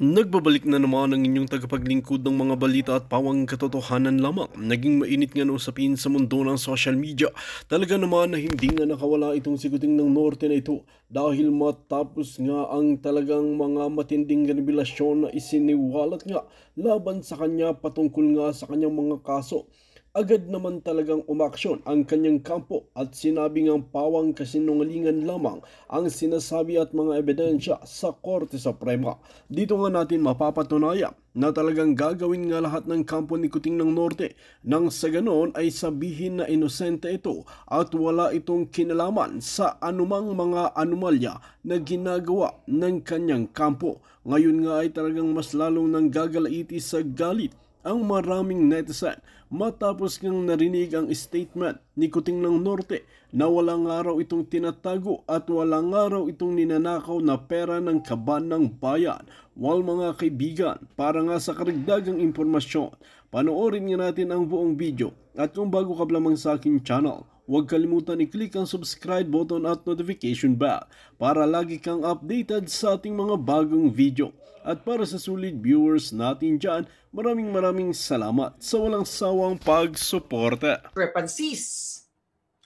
Nagbabalik na naman ang inyong tagapaglingkod ng mga balita at pawang katotohanan lamang. Naging mainit nga na usapin sa mundo ng social media. Talaga naman na hindi nga nakawala itong siguting ng norte na ito dahil matapos nga ang talagang mga matinding revelasyon na isiniwalat nga laban sa kanya patungkol nga sa kanyang mga kaso. Agad naman talagang umaksyon ang kanyang kampo at sinabi ngang pawang kasinungalingan lamang ang sinasabi at mga ebidensya sa Korte Suprema. Dito nga natin mapapatunayan na talagang gagawin nga lahat ng kampo ni Kuting ng Norte nang sa ganoon ay sabihin na inosente ito at wala itong kinalaman sa anumang mga anomalya na ginagawa ng kanyang kampo. Ngayon nga ay talagang mas lalong nang gagalaiti sa galit ang maraming netizen matapos ngang narinig ang statement ni Kuting ng Norte na walang araw itong tinatago at walang araw itong ninanakaw na pera ng kaban ng bayan. Wal mga kaibigan, para nga sa karagdagang impormasyon, panoorin nga natin ang buong video at kung bago ka lamang sa aking channel, huwag kalimutan i-click ang subscribe button at notification bell para lagi kang updated sa ating mga bagong video. At para sa sulit viewers natin dyan, maraming salamat sa walang sawang pagsuporta. Discrepancies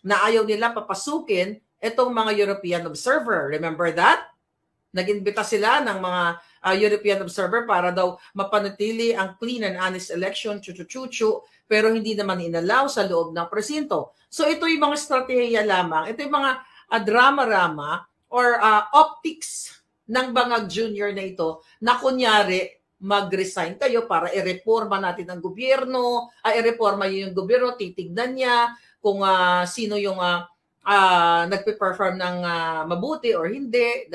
na ayaw nila papasukin itong mga European observer. Remember that? Nag-imbita sila ng mga European observer para daw mapanatili ang clean and honest election, chuchu-chuchu, pero hindi naman inalaw sa loob ng presinto. So ito yung mga strategiya lamang, ito yung mga drama-rama or optics ng Bangag Jr. na ito na kunyari mag-resign kayo para i-reforma natin ang gobyerno, i-reforma yung gobyerno, titignan niya kung sino yung nagpe-perform ng mabuti or hindi,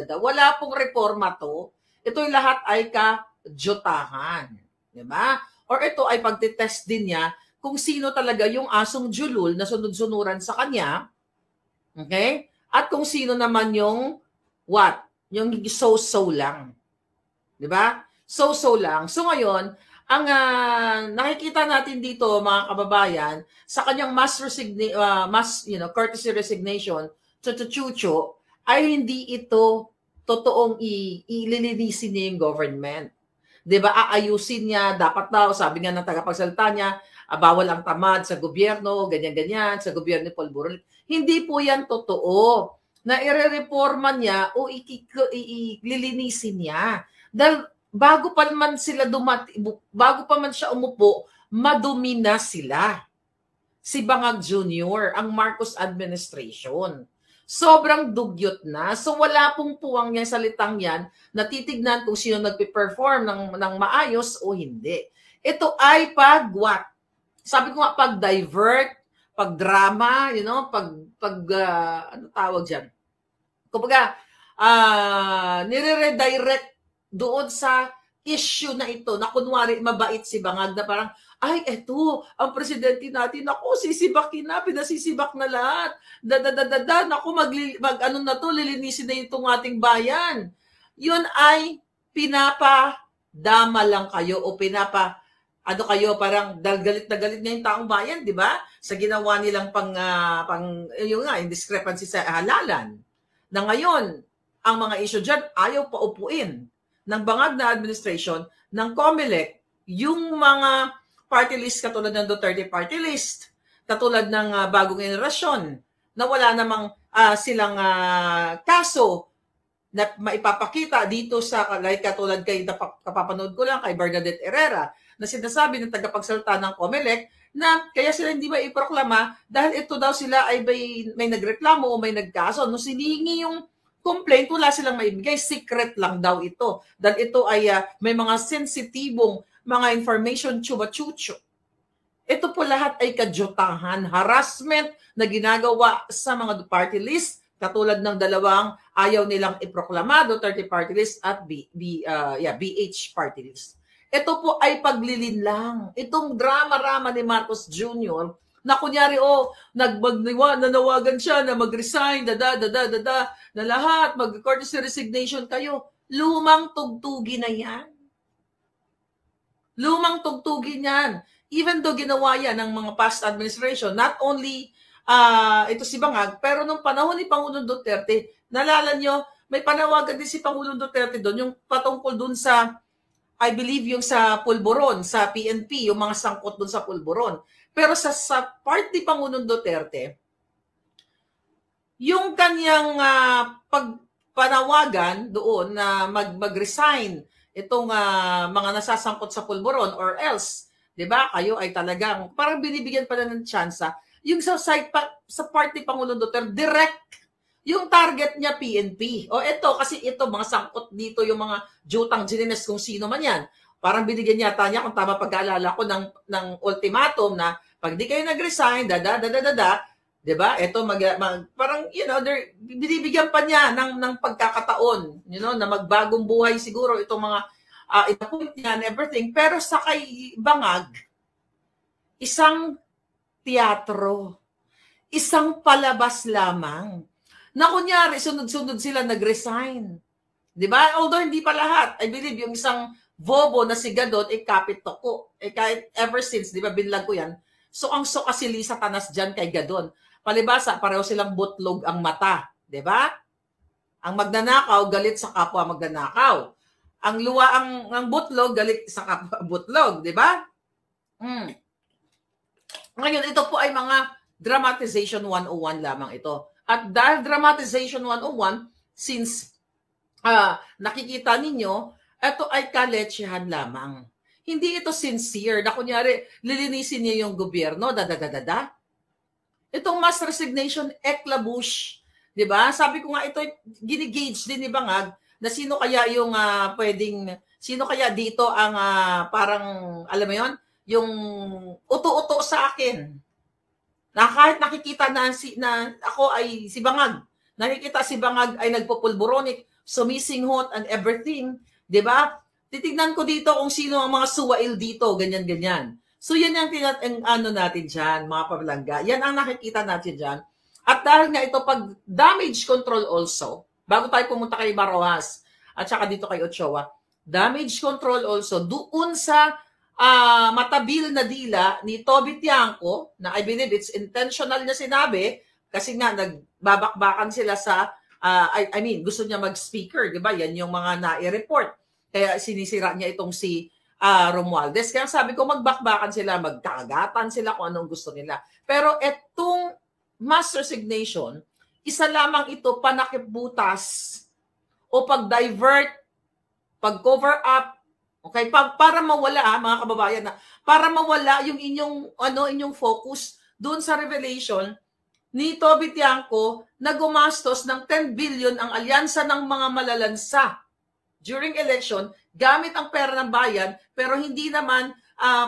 Wala pong reforma to. Ito'y lahat ay kajotahan. Diba? Or ito ay pagtitest din niya kung sino talaga yung asong julul na sunod-sunuran sa kanya. Okay? At kung sino naman yung what? Yung so-so lang. Diba? So-so lang. So ngayon, ang nakikita natin dito, mga kababayan, sa kanyang courtesy resignation, chuchu, ay hindi ito totoong ililinisin niya yung government. Diba? Aayusin niya, dapat daw, sabi nga ng tagapagsalita niya, bawal ang tamad sa gobyerno, ganyan-ganyan, sa gobyerno ni Paul Burol. Hindi po yan totoo na ire-reforma niya o ililinisin niya. Dahil bago pa man siya umupo, madumi na sila. Si Bangag Jr., ang Marcos administration. Sobrang dugyot na. So wala pong puwang niya salitang yan na titignan kung sino nagpe-perform ng maayos o hindi. Ito ay pag-what? Sabi ko nga, pag-divert, pag-drama, ano tawag dyan? Kumbaga, nire-redirect doon sa issue na ito, na kunwari mabait si Bangag na parang, ay, eto, ang presidente natin, ako, sisibakin na, pinasisibak na lahat. Naku, ano na to, lilinisin na itong ating bayan. Yun ay pinapadama lang kayo o ano kayo, parang galit na galit na yung taong bayan, di ba? Sa ginawa nilang yung discrepancy sa halalan. Na ngayon, ang mga issue dyan, ayaw paupuin ng Bangag na administration ng COMELEC yung mga party list katulad ng Duterte party list, katulad ng bagong generasyon, na wala namang silang kaso na maipapakita dito sa, like katulad kay kapapanood ko lang kay Bernadette Herrera, na sinasabi ng tagapagsalita ng COMELEC na kaya sila hindi maiproklama dahil ito daw sila ay may nagreklamo o may nagkaso. No, sinihingi yung complaint, wala silang maibigay. Secret lang daw ito. Dahil ito ay may mga sensitibong mga information, chuba-chucho. Ito po lahat ay kajotahan, harassment na ginagawa sa mga party list, katulad ng dalawang ayaw nilang iproklama, Duterte party list at BH party list. Ito po ay paglilin lang. Itong drama-rama ni Marcos Jr., na kunyari, nanawagan siya na mag-resign, na lahat, mag-courtesy resignation kayo. Lumang tugtugin na yan. Lumang tugtugin yan. Even though ginawa yan ng mga past administration, not only ito si Bangag, pero nung panahon ni Pangulong Duterte, nalala nyo, may panawagan din si Pangulong Duterte doon, yung patungkol doon sa, I believe, yung sa pulburon, sa PNP, yung mga sangkot doon sa pulburon. Pero sa part ni Pangulong Duterte, yung kanyang pagpanawagan doon na mag-resign itong mga nasasangkot sa pulburon or else, 'di ba? Kayo ay talagang parang binibigyan pala ng tsansa. Yung sa part ni Pangulong Duterte, direct yung target niya PNP. O ito, kasi ito, mga sangkot dito, yung mga jutang ginines kung sino man yan. Parang binigyan yata niya, kung tama pag-aalala ko, ng ultimatum na pag di kayo nag-resign, diba? Ito, parang, binibigyan pa niya ng pagkakataon, na magbagong buhay siguro itong mga ina-point niya and everything. Pero sa kay Bangag, isang teatro, isang palabas lamang, na kunyari, sunod-sunod sila nag-resign. Di ba? Although hindi pa lahat. I believe yung isang bobo na si Gadot, kapit toko. Kahit ever since, di ba, binlag ko yan. So, ang kasi Lisa Tanas dyan kay Gadon. Palibasa, pareho silang butlog ang mata. Di ba? Ang magnanakaw, galit sa kapwa magnanakaw. Ang butlog, galit sa kapwa butlog. Di ba? Ngayon, ito po ay mga dramatization 101 lamang ito. At dahil dramatization 101, since nakikita ninyo, ito ay kaletsehan lamang. Hindi ito sincere na kunyari, lilinisin niya yung gobyerno, Itong mass resignation, eklabush. Diba? Sabi ko nga, ito ginigage din ni Bangag na sino kaya yung sino kaya dito ang parang, alam mo yon, yung uto-uto sa akin. Na kahit nakikita na ako ay si Bangag, nakikita si Bangag ay nagpupulburonik, sumisinghot and everything, 'di ba? Titignan ko dito kung sino ang mga suwail dito, ganyan. So yan ang natin diyan, mga pablangga. Yan ang nakikita natin diyan. At dahil nga ito pag damage control also, bago tayo pumunta kay Baroas at saka dito kay Ochoa, damage control also doon sa matabil na dila ni Toby Tiangco, na I believe it's intentional niya sinabi, kasi nga nagbabakbakan sila sa, gusto niya mag-speaker, di ba? Yan yung mga nai-report. Kaya sinisira niya itong si Romualdez. Kaya sabi ko, magbakbakan sila, magkagatan sila kung anong gusto nila. Pero etong mass resignation, isa lamang ito panakipbutas o pag-divert, pag-cover up. Okay, para mawala mga kababayan, para mawala yung inyong focus doon sa revelation ni Toby Tiangco na gumastos ng 10 billion ang alyansa ng mga malalansa during election gamit ang pera ng bayan, pero hindi naman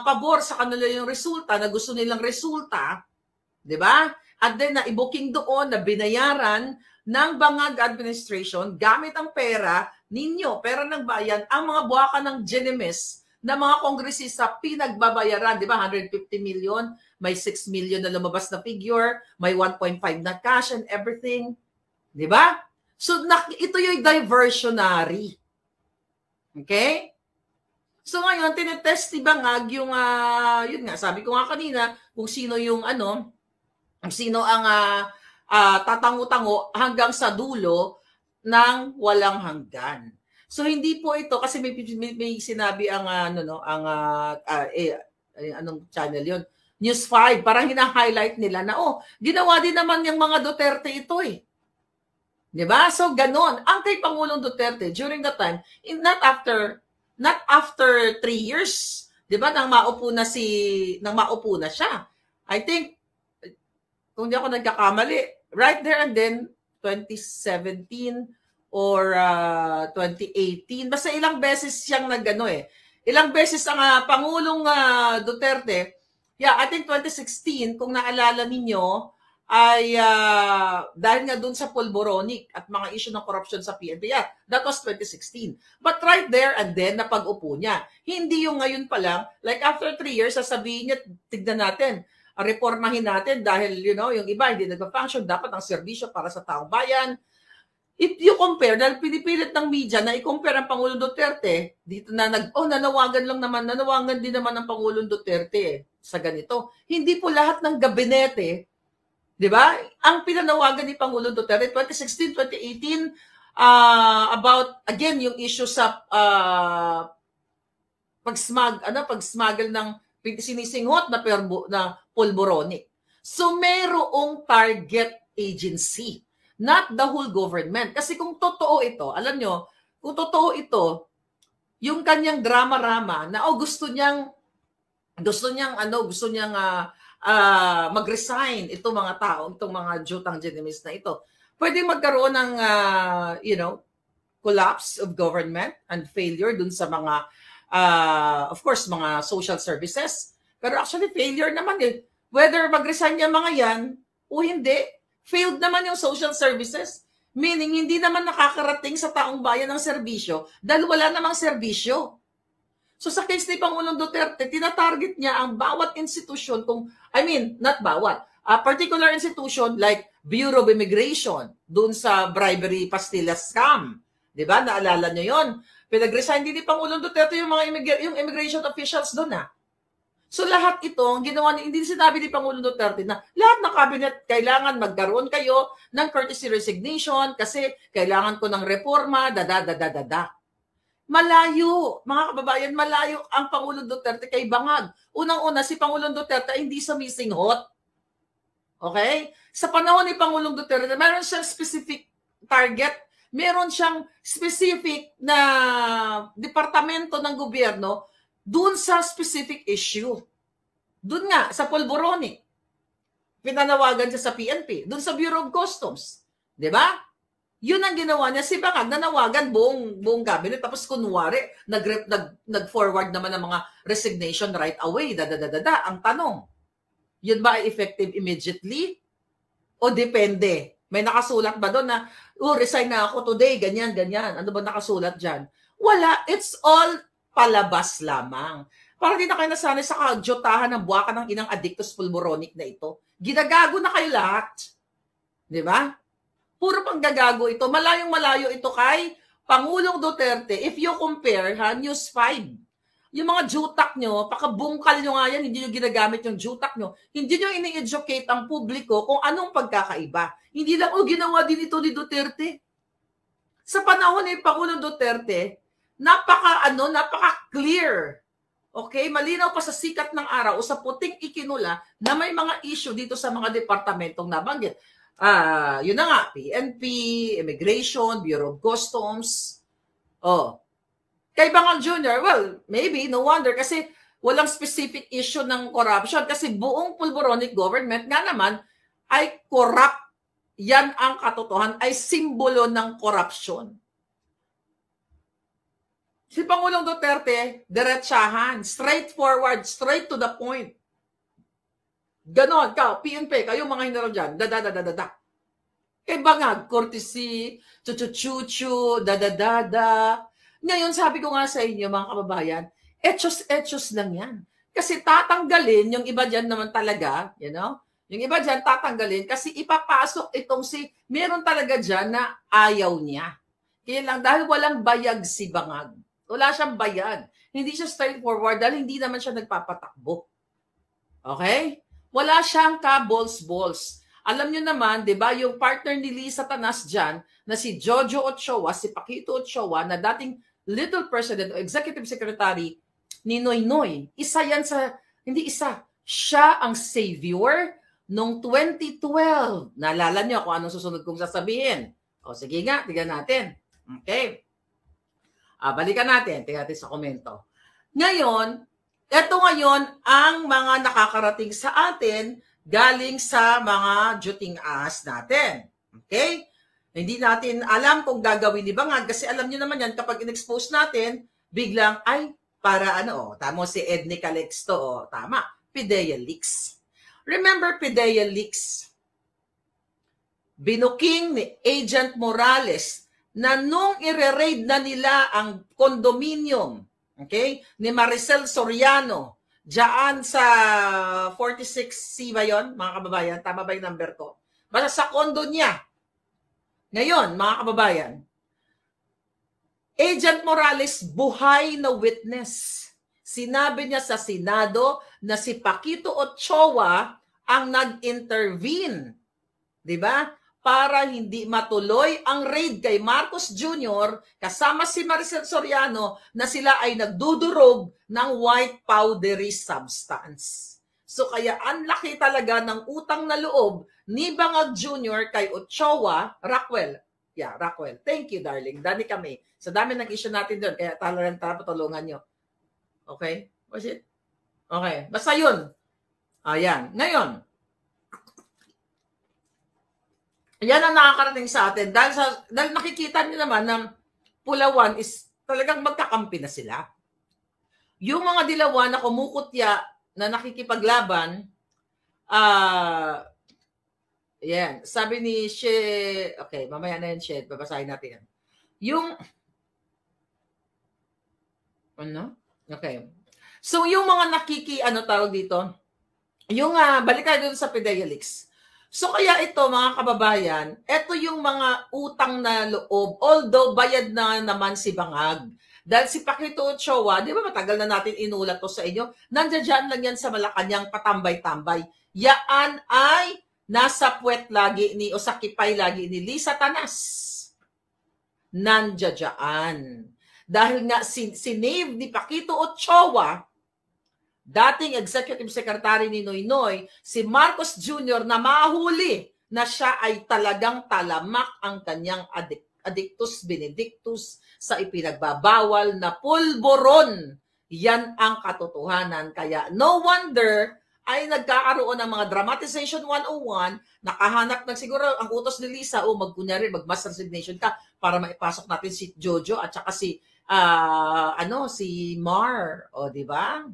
pabor sa kanila yung resulta na gusto nilang resulta, 'di ba? At then na-booking doon na binayaran ng Bangag administration gamit ang pera ninyo, pera ng bayan, ang mga buwaka ng GNMS na mga kongresista pinagbabayaran, di ba? 150 million, may 6 million na lumabas na figure, may 1.5 na cash and everything. Di ba? So, ito yung diversionary. Okay? So, ngayon, tinetest ni Bangag yung, yun nga, sabi ko nga kanina, kung sino yung sino ang tatango-tango hanggang sa dulo ng walang hanggan. So hindi po ito kasi may sinabi ang anong channel 'yon, News 5, parang hina-highlight nila na ginawa din naman yung mga Duterte ito eh. 'Di ba? So ganon. Ang kay Pangulong Duterte during that time, not after 3 years, 'di ba, nang maupo na siya. I think kung di ako nagkakamali, right there and then 2017 or 2018. Basta ilang beses siyang Ilang beses ang Pangulong Duterte. Yeah, I think 2016, kung naalala ninyo, ay dahil nga dun sa pulboronic at mga issue ng corruption sa PNP. Yeah, that was 2016. But right there and then, napag-upo niya. Hindi yung ngayon pa lang, like after 3 years, sasabihin niya, tignan natin, reformahin natin dahil, yung iba hindi nagpa-function, dapat ang serbisyo para sa taong bayan. If you compare, dahil pinipilit ng media na i-compare ang Pangulong Duterte, dito na nanawagan din naman ng Pangulong Duterte sa ganito. Hindi po lahat ng gabinete, di ba? Ang pinanawagan ni Pangulong Duterte, 2016, 2018, about, again, yung issue sa pag-smuggle ng sinisinghot na pulboronic. So, mayroong target agency, not the whole government. Kasi kung totoo ito, alam nyo, kung totoo ito, yung kanyang drama-rama na gusto niyang mag-resign itong mga tao, itong mga jutang genimis na ito. Pwede magkaroon ng collapse of government and failure dun sa mga of course mga social services. Pero actually failure naman whether mag-resign yung mga yan o hindi, failed naman yung social services. Meaning, hindi naman nakakarating sa taong bayan ng serbisyo dahil wala namang serbisyo. So sa case ni Pangulong Duterte, tinatarget niya ang bawat institusyon, not bawat, a particular institution like Bureau of Immigration, dun sa bribery pastillas scam. Diba? Naalala niyo yon. Pinag-resign din ni Pangulong Duterte yung mga yung immigration officials doon . So lahat ito, ginawa hindi sinabi ni Pangulong Duterte na lahat ng cabinet kailangan magkaroon kayo ng courtesy resignation kasi kailangan ko ng reforma, Malayo, mga kababayan, malayo ang Pangulong Duterte kay bangag. Unang-una, si Pangulong Duterte ay hindi sumisinghot. Okay? Sa panahon ni Pangulong Duterte, meron siyang specific target, meron siyang specific na departamento ng gobyerno dun sa specific issue. Dun nga, sa pulboronic. Pinanawagan siya sa PNP. Dun sa Bureau of Customs. Diba? Yun ang ginawa niya. Si Bangag, nanawagan buong cabinet. Tapos kunwari, nag-forward naman ng mga resignation right away. Ang tanong, yun ba ay effective immediately? O depende? May nakasulat ba doon na, resign na ako today, ganyan. Ano ba nakasulat dyan? Wala. It's all palabas lamang. Parang di na kayo nasanay sa kajotahan ng buwakan ng inang addictus pulboronic na ito. Ginagago na kayo lahat. Di ba? Puro pang gagago ito. Malayong-malayo ito kay Pangulong Duterte. If you compare, News 5, yung mga jutak nyo, pakabungkal nyo nga yan, hindi nyo ginagamit yung jutak nyo. Hindi nyo ini-educate ang publiko kung anong pagkakaiba. Hindi lang, ginawa din ito ni Duterte. Sa panahon ni Pangulong Duterte, napaka-clear. Okay? Malinaw pa sa sikat ng araw o sa puting ikinula na may mga issue dito sa mga departamentong nabanggit. Yun na nga, PNP, Immigration, Bureau of Customs. Kay Bangag Jr., well, maybe, no wonder, kasi walang specific issue ng corruption kasi buong pulboronic government nga naman ay corrupt. Yan ang katotohanan, ay simbolo ng corruption. Si Pangulong Duterte, diretsahan, straightforward, straight to the point. Ganon, PNP, kayo mga general dyan, Kay Bangag, courtesy, chuchu-chuchu, Ngayon, sabi ko nga sa inyo, mga kababayan, etchos lang yan. Kasi tatanggalin, yung iba dyan naman talaga, yung iba dyan tatanggalin kasi ipapasok itong meron talaga dyan na ayaw niya. Kaya lang, dahil walang bayag si Bangag. Wala siyang bayag. Hindi siya straightforward dahil hindi naman siya nagpapatakbo. Okay? Wala siyang ka-balls-balls. Alam niyo naman, di ba, yung partner ni Lisa Tanas dyan, na si Jojo Ochoa, si Paquito Ochoa, na dating Little President o Executive Secretary ni Noynoy. Siya ang savior noong 2012. Naalala niyo kung anong susunod kong sasabihin. Sige nga, tignan natin. Okay. Balikan natin. Tignan natin sa komento. Ngayon, ito ngayon ang mga nakakarating sa atin galing sa mga juting ahas natin. Okay? Hindi natin alam kung gagawin ni Bangag kasi alam niyo naman yan kapag in-expose natin, biglang, tama si Edney Calixto, tama, PIDEA Leaks. Remember PIDEA Leaks? Binuking ni Agent Morales na nung i-raid na nila ang condominium, okay, ni Maricel Soriano, diyan sa 46C ba yun, mga kababayan? Tama ba yung number ko? Basta sa condo niya. Ngayon, mga kababayan, Agent Morales buhay na witness. Sinabi niya sa Senado na si Paquito Ochoa ang nag-intervene, 'di ba? para hindi matuloy ang raid kay Marcos Jr. kasama si Maricel Soriano na sila ay nagdudurog ng white powdery substance. So kaya ang laki talaga ng utang na loob ni Bangag Jr. kay Ochoa, Rockwell. Yeah, Rockwell. Thank you, darling. Dami kami. Sa dami ng issue natin doon, kaya talagang patulungan nyo. Okay? Was it? Okay. Basta yun. Ayan. Ngayon, yan ang nakakarating sa atin. Dahil nakikita niyo naman na Pulawan is talagang magkakampi na sila. Yung mga Dilawan na kumukutya na nakikipaglaban, yan. Sabi ni She, okay, mamaya na yan, She, babasahin natin yan. Yung, ano? Okay. So, yung mga tawag dito, yung, balik tayo dun sa Fidelix. So, kaya ito, mga kababayan, ito yung mga utang na loob, although bayad na naman si Bangag. Dahil si Paquito Ochoa, di ba matagal na natin inulat to sa inyo, nandiyan lang yan sa Malacanang patambay-tambay. Yaan ay nasa puwet lagi o sa kipay lagi ni Lisa Tanas. Nandiyan. Dahil nga sinave ni Paquito Ochoa, dating executive secretary ni Noynoy, si Marcos Jr. na mahuli na siya ay talagang talamak ang kanyang addictus benedictus sa ipinagbabawal na pulboron. Yan ang katotohanan. Kaya no wonder ay nagkakaroon ng mga dramatization 101, nakahanap ng siguro ang utos ni Lisa, magkunyari, mag-mass resignation ka para maipasok natin si Jojo at saka si Mar. O, di ba?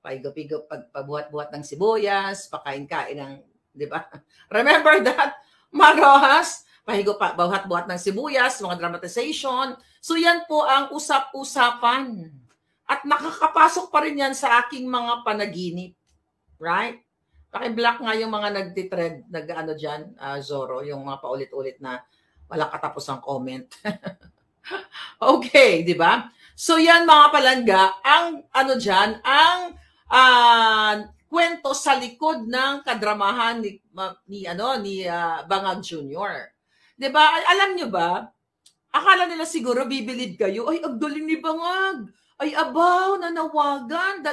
Paigo-pigo, pagbuhat-buhat ng sibuyas, pakain-kain ng, di ba? Remember that? Marojas, buhat-buhat ng sibuyas, mga dramatization. So yan po ang usap-usapan. At nakakapasok pa rin yan sa aking mga panaginip. Right? Paki-block nga yung mga nagtitread, dyan, Zorro, yung mga paulit-ulit na walang katapos ang comment. Okay, di ba? So yan mga palangga, ang kwento sa likod ng kadramahan ni Bangag Jr. 'Di ba? Alam nyo ba? Akala nila siguro bibilib kayo, ay ang galing ni Bangag. Ay abaw, nanawagan,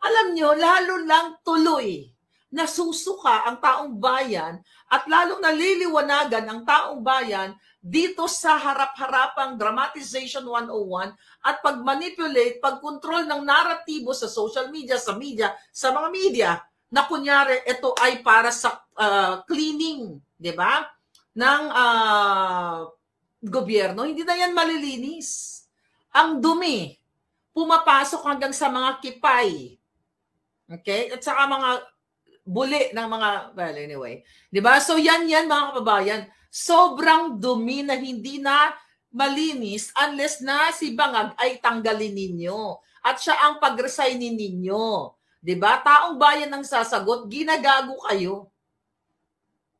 Alam nyo, lalo lang tuloy nasusuka ang taong bayan at lalong naliliwanagan ang taong bayan dito sa harap-harapang dramatization 101 at pag-manipulate, pag-control ng naratibo sa social media, sa mga media, na kunyari ito ay para sa cleaning, di ba? Ng gobyerno. Hindi na yan malilinis. Ang dumi, pumapasok hanggang sa mga kipay. Okay? At saka mga buli ng mga, well, anyway. Di ba? So yan mga kababayan. Sobrang dumi na hindi na malinis unless na si Bangag ay tanggalin ninyo. At siya ang pag-resignin ninyo. Diba? Taong bayan ang sasagot, ginagago kayo.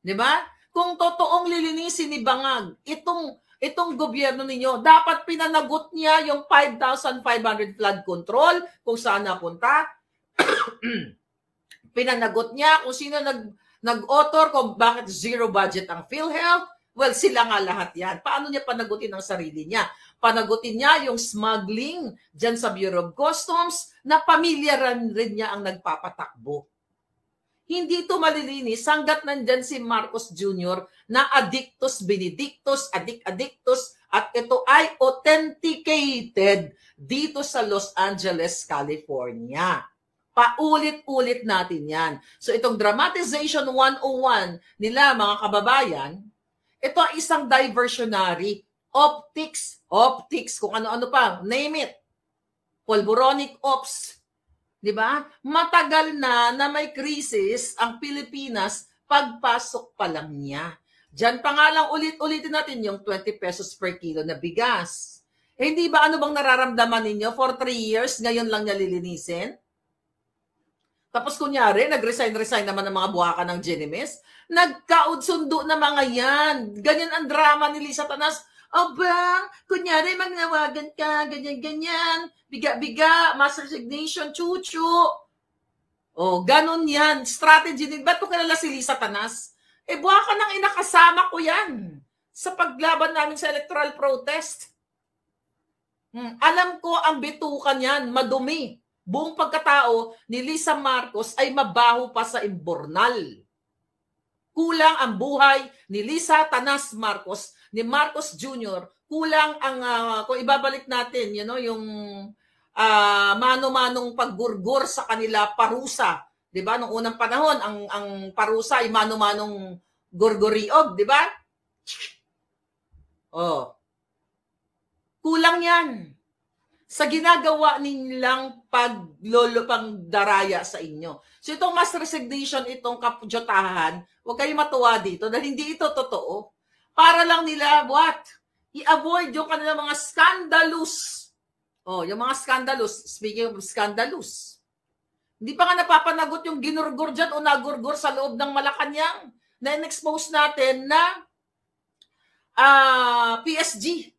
Diba? Kung totoong lilinisin ni Bangag, itong gobyerno ninyo, dapat pinanagot niya yung 5,500 flood control, kung saan napunta. Pinanagot niya kung sino nag-author, kung bakit zero budget ang PhilHealth. Well, sila nga lahat yan. Paano niya panagutin ang sarili niya? Panagutin niya yung smuggling dyan sa Bureau of Customs na pamilya rin niya ang nagpapatakbo. Hindi ito malilinis hanggat nandyan si Marcos Jr. na addictus benedictus, addictus, at ito ay authenticated dito sa Los Angeles, California. Paulit-ulit natin yan. So itong dramatization 101 nila, mga kababayan, ito ay isang diversionary optics, kung ano-ano pa, name it. Pulboronic ops. Di ba? Matagal na may krisis ang Pilipinas pagpasok pa lang niya. Diyan pa nga lang ulit-ulitin natin yung 20 pesos per kilo na bigas. Hindi ba ano bang nararamdaman ninyo? For 3 years, ngayon lang niya lilinisin? Tapos kunyari, nag-resign naman ng mga buhaka ng Genimes. Nagkaudsundo na mga yan. Ganyan ang drama ni Lisa Tanas. Aba, kunyari magnawagan ka, ganyan-ganyan. Biga-biga, mass resignation, chuchu. O, ganun yan. Strategy din. Ba't ko kilala si Lisa Tanas? Baka nang inakasama ko yan sa paglaban namin sa electoral protest. Alam ko ang bitukan yan, madumi. Buong pagkatao ni Lisa Marcos ay mabaho pa sa imbornal. Kulang ang buhay ni Lisa Tanas Marcos, ni Marcos Jr., kulang ang, kung ibabalik natin, yung mano-manong paggurgur sa kanila parusa. Diba? Noong unang panahon, ang parusa ay mano-manong gurguriog, diba? Oh. Kulang yan sa ginagawa nilang pangdaraya sa inyo. So itong mass resignation, itong kapudyotahan, huwag kayong matuwa dito dahil hindi ito totoo. Para lang nila, i-avoid yung kanilang mga scandalous. Yung mga scandalous. Speaking of scandalous. Hindi pa nga napapanagot yung ginurgur dyan o nagurgur sa loob ng Malacanang na in-expose natin na PSG.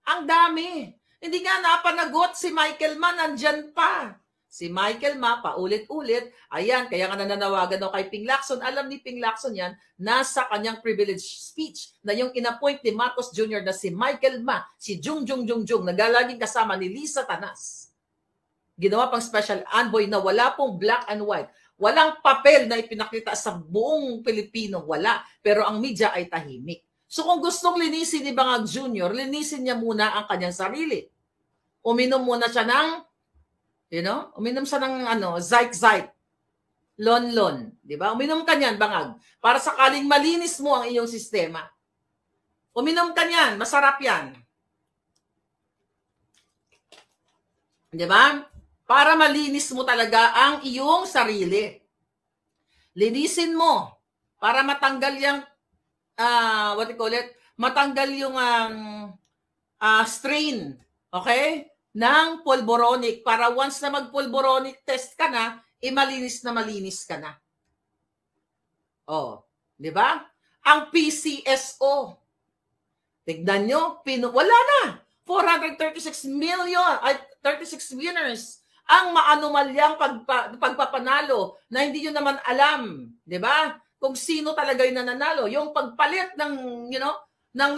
Ang dami. Hindi nga napanagot si Michael Ma, nandyan pa. Si Michael Ma, paulit-ulit, ayan, kaya nga nananawagan daw kay Ping Lacson. Alam ni Ping Lacson yan, nasa kanyang privilege speech na yung inappoint ni Marcos Jr. na si Michael Ma, si Jung, nagalaging kasama ni Lisa Tanas. Ginawa pang special envoy na wala pong black and white. Walang papel na ipinakita sa buong Pilipino, wala. Pero ang media ay tahimik. So kung gustong linisin ni Bangag Jr., linisin niya muna ang kanyang sarili. Uminom muna siya ng, uminom siya ng Zyke, Lon. Di ba? Uminom ka niyan, Bangag. Para sakaling malinis mo ang iyong sistema. Uminom ka niyan, masarap yan. Di ba? Para malinis mo talaga ang iyong sarili. Linisin mo para matanggal yung matanggal yung strain, okay? Ng pulboronic para once na mag-pulboronic test ka na, malinis ka na. Di ba? Ang PCSO. Tignan nyo, wala na. 436 million, 36 winners ang maanumalyang pagpapanalo na hindi nyo naman alam, di ba? Kung sino talaga yung nananalo. Yung pagpalit ng, ng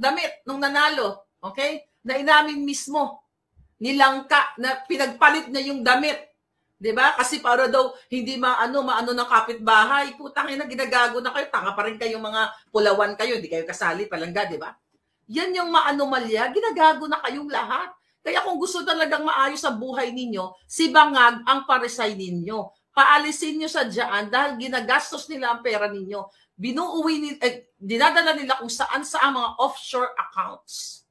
damit ng nanalo, okay? Na inamin mismo, nilangka, na pinagpalit na yung damit. Diba? Kasi para daw hindi maano ng kapitbahay. Putang ina, ginagago na kayo. Tanga pa rin kayong mga pulawan kayo. Hindi kayo kasali, palangga, diba? Yan yung maanomalya. Ginagago na kayong lahat. Kaya kung gusto talagang maayos sa buhay ninyo, si Bangag ang paresay ninyo. Paalisin nyo sa dyan dahil ginagastos nila ang pera ninyo. Dinadala nila kung saan sa mga offshore accounts.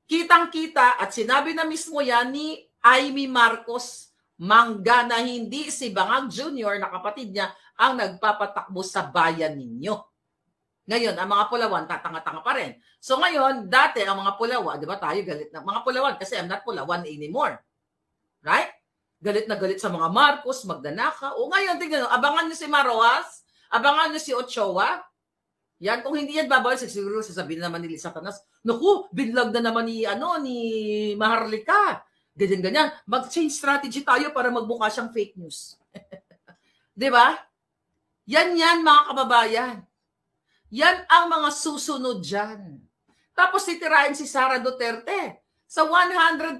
Kitang-kita at sinabi na mismo yan ni Amy Marcos Mangga na hindi si Bangag Jr. na kapatid niya ang nagpapatakbo sa bayan ninyo. Ngayon, ang mga Pulawan, tatanga-tanga pa rin. So ngayon, dati ang mga Pulawan, di ba tayo galit na mga Pulawan kasi I'm not Pulawan anymore. Right? Galit na galit sa mga Marcos, Magdanaka. O ngayon, tingnan nyo, abangan nyo si Maroas, abangan nyo si Ochoa. Yan, kung hindi yan babalik, siguro sasabihin naman ni Lisa Tanas, naku, binlog na naman ni Maharlika. Ganyan. Mag-change strategy tayo para magbuka siyang fake news. Di ba? Yan, mga kababayan. Yan ang mga susunod dyan. Tapos titirahin si Sara Duterte sa 125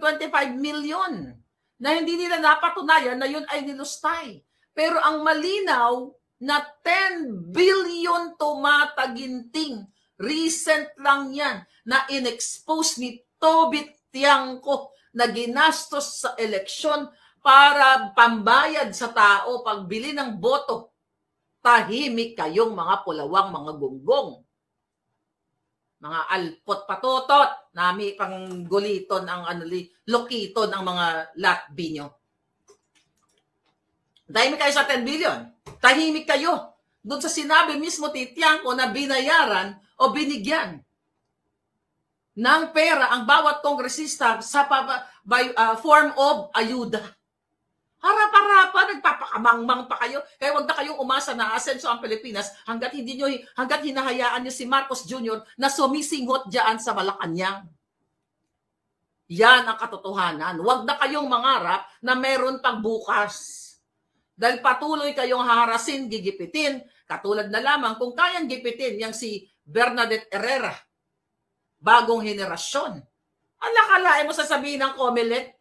million na hindi nila napatunayan na yun ay nilustay. Pero ang malinaw na 10 billion tumataginting, recent lang yan, na in-expose ni Tobit Tiangco na ginastos sa eleksyon para pambayad sa tao, pagbili ng boto. Tahimik kayong mga Pulawang, mga gunggong. Mga alpot patotot, nami pang guliton ang lokiton ang mga latbi nyo. Tahimik kayo sa 10 billion. Tahimik kayo doon sa sinabi mismo Tiangco na binayaran o binigyan ng pera ang bawat kongresista sa form of ayuda. Harap-harapan, nagpapakamangmang pa kayo. Kaya wag na kayong umasa na asenso ang Pilipinas hanggat hinahayaan niyo si Marcos Jr. na sumisinghot diyan sa Malacanang. Yan ang katotohanan. Wag na kayong mangarap na meron pang bukas. Dahil patuloy kayong haharasin, gigipitin, katulad na lamang kung kayang gipitin yang si Bernadette Herrera, bagong henerasyon. Ang lakalain mo sasabihin ng COMELEC,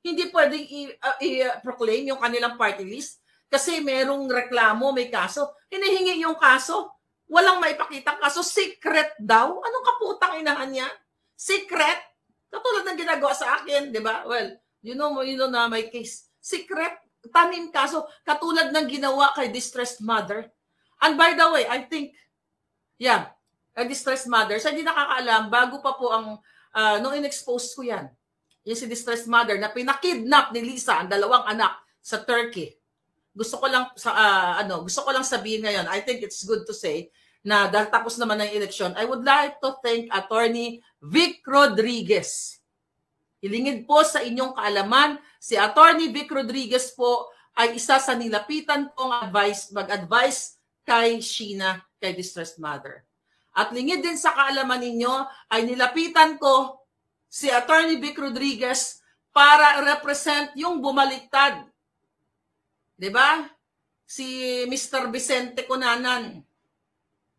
hindi pwedeng i-proclaim yung kanilang party list kasi merong reklamo, may kaso. Hinihingi yung kaso, walang maipakitang kaso, secret daw. Anong kaputang inahan niya? Secret? Katulad ng ginagawa sa akin, di ba? Well, you know na my case. Secret, tanim kaso, katulad ng ginawa kay distressed mother. And by the way, I think, a distressed mother, sa hindi nakakaalam, bago pa po ang, nung in-expose ko yan, yung si distressed mother na pinakidnap ni Lisa ang dalawang anak sa Turkey. Gusto ko lang sabihin ngayon, I think it's good to say na dahil tapos naman ng eleksyon, I would like to thank Attorney Vic Rodriguez. Hilingid po sa inyong kaalaman, si Attorney Vic Rodriguez po ay isa sa nilapitan kong mag-advise kay Sheena, kay distressed mother. At lingid din sa kaalaman ninyo, ay nilapitan ko si Attorney Vic Rodriguez para represent yung bumaliktad. 'Di ba? Si Mr. Vicente Cunanan.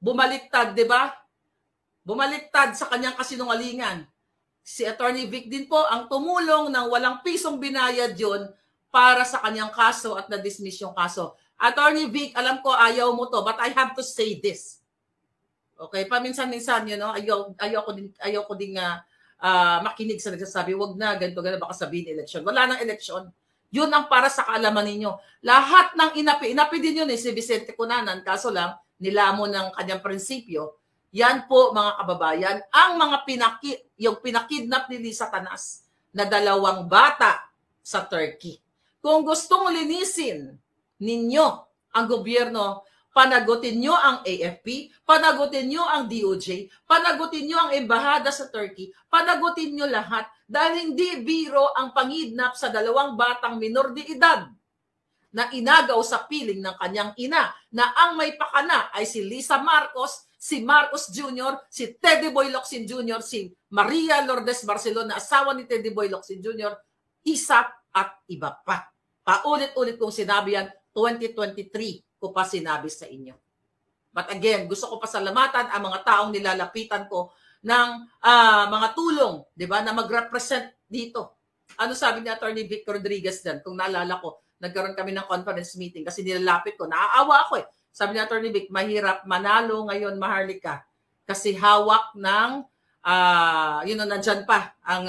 Bumaliktad, 'di ba? Bumaliktad sa kanyang kasinungalingan. Si Attorney Vic din po ang tumulong ng walang pisong binayad yon para sa kanyang kaso at na-dismiss yung kaso. Attorney Vic, alam ko ayaw mo to, but I have to say this. Okay, paminsan-minsan, ayaw ko din makinig sa nagsasabi, wag na, ganito, baka sabihin eleksyon. Wala nang eleksyon. Yun ang para sa kaalaman ninyo. Lahat ng inapi din yun si Vicente Cunanan, kaso lang, nilamon ng kanyang prinsipyo. Yan po, mga kababayan, ang mga pinakidnap ni Lisa Tanas na dalawang bata sa Turkey. Kung gustong linisin ninyo ang gobyerno, panagutin nyo ang AFP, panagutin nyo ang DOJ, panagutin nyo ang embahada sa Turkey, panagutin nyo lahat dahil hindi biro ang pangidnap sa dalawang batang minor de edad na inagaw sa piling ng kanyang ina na ang may pakana ay si Lisa Marcos, si Marcos Jr., si Teddy Boy Locsin Jr., si Maria Lourdes Barcelona, asawa ni Teddy Boy Locsin Jr., ISAP at iba pa. Paulit-ulit kong sinabi yan, 2023 ko pa sinabi sa inyo. But again, gusto ko pasalamatan ang mga taong nilalapitan ko ng mga tulong, di ba, na mag-represent dito. Ano sabi ni Attorney Vic Rodriguez din? Kung naalala ko, nagkaroon kami ng conference meeting kasi nilalapit ko. Naaawa ako eh. Sabi ni Attorney Vic, mahirap manalo ngayon, Maharlika. Kasi hawak ng, nandyan pa ang